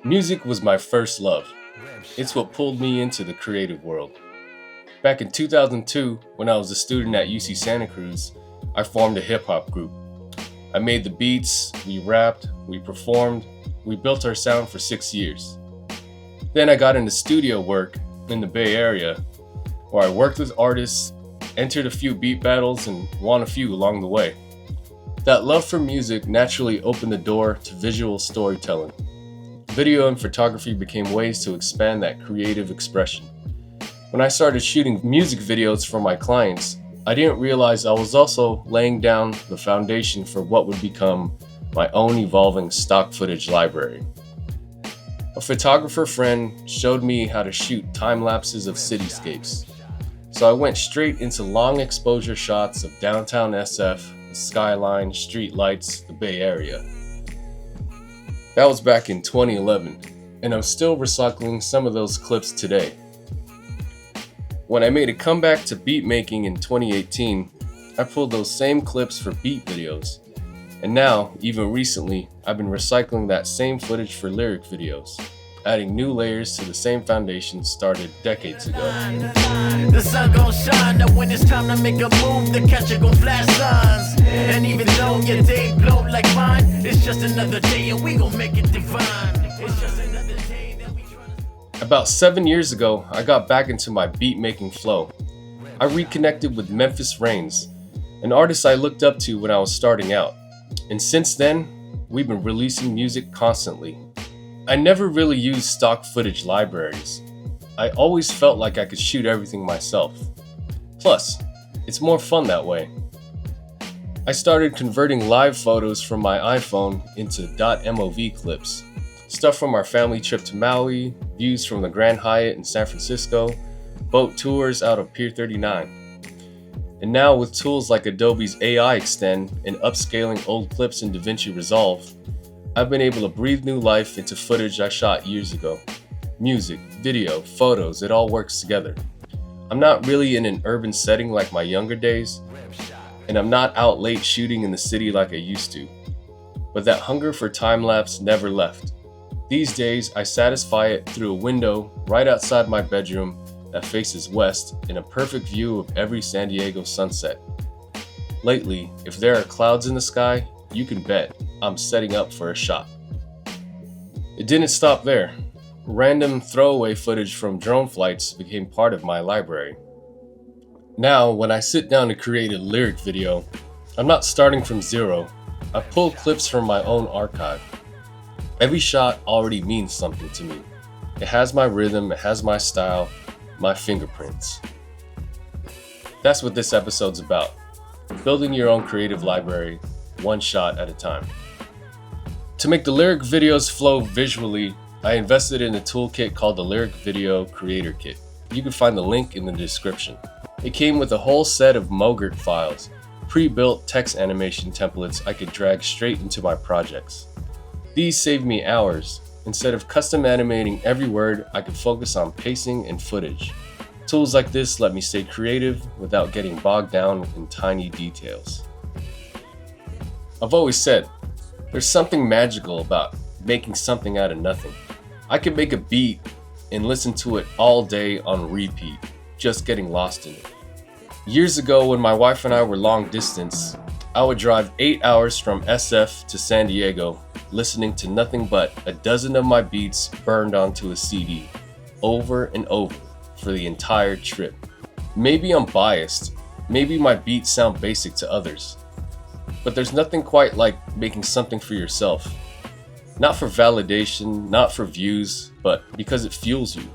Music was my first love. It's what pulled me into the creative world. Back in 2002, when I was a student at UC Santa Cruz, I formed a hip-hop group. I made the beats, we rapped, we performed, we built our sound for 6 years. Then I got into studio work in the Bay Area, where I worked with artists, entered a few beat battles, and won a few along the way. That love for music naturally opened the door to visual storytelling. Video and photography became ways to expand that creative expression. When I started shooting music videos for my clients, I didn't realize I was also laying down the foundation for what would become my own evolving stock footage library. A photographer friend showed me how to shoot time lapses of cityscapes. So I went straight into long exposure shots of downtown SF, the skyline, street lights, the Bay Area. That was back in 2011, and I'm still recycling some of those clips today. When I made a comeback to beat making in 2018, I pulled those same clips for beat videos. And now, even recently, I've been recycling that same footage for lyric videos, adding new layers to the same foundation started decades ago. The sun gon' shine, now when it's time to make a move, the catcher gon' flash signs. And even though your day blow like mine, it's just another day and we gon' make it divine. It's just another day that we tryna... About 7 years ago, I got back into my beat-making flow. I reconnected with Memphis, an artist I looked up to when I was starting out. And since then, we've been releasing music constantly. I never really used stock footage libraries. I always felt like I could shoot everything myself. Plus, it's more fun that way. I started converting live photos from my iPhone into .mov clips. Stuff from our family trip to Maui, views from the Grand Hyatt in San Francisco, boat tours out of Pier 39. And now with tools like Adobe's AI Extend and upscaling old clips in DaVinci Resolve, I've been able to breathe new life into footage I shot years ago. Music, video, photos, it all works together. I'm not really in an urban setting like my younger days, and I'm not out late shooting in the city like I used to. But that hunger for time-lapse never left. These days, I satisfy it through a window right outside my bedroom that faces west in a perfect view of every San Diego sunset. Lately, if there are clouds in the sky, you can bet I'm setting up for a shot. It didn't stop there. Random throwaway footage from drone flights became part of my library. Now, when I sit down to create a lyric video, I'm not starting from zero. I pull clips from my own archive. Every shot already means something to me. It has my rhythm, it has my style, my fingerprints. That's what this episode's about. Building your own creative library, one shot at a time. To make the lyric videos flow visually, I invested in a toolkit called the Lyric Video Creator Kit. You can find the link in the description. It came with a whole set of Mogurt files, pre-built text animation templates I could drag straight into my projects. These saved me hours. Instead of custom animating every word, I could focus on pacing and footage. Tools like this let me stay creative without getting bogged down in tiny details. I've always said, there's something magical about making something out of nothing. I could make a beat and listen to it all day on repeat, just getting lost in it. Years ago, when my wife and I were long distance, I would drive 8 hours from SF to San Diego, listening to nothing but a dozen of my beats burned onto a CD, over and over, for the entire trip. Maybe I'm biased, maybe my beats sound basic to others, but there's nothing quite like making something for yourself. Not for validation, not for views, but because it fuels you.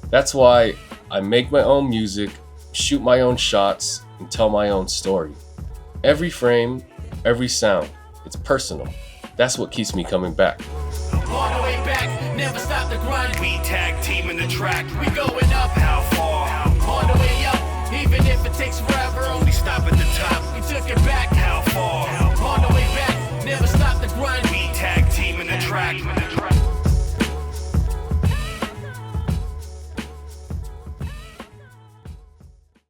That's why I make my own music, shoot my own shots, and tell my own story. Every frame, every sound, it's personal. That's what keeps me coming back. All the way back, never stop the grind. We tag team in the track, we going up. How far? All the way up, even if it takes forever.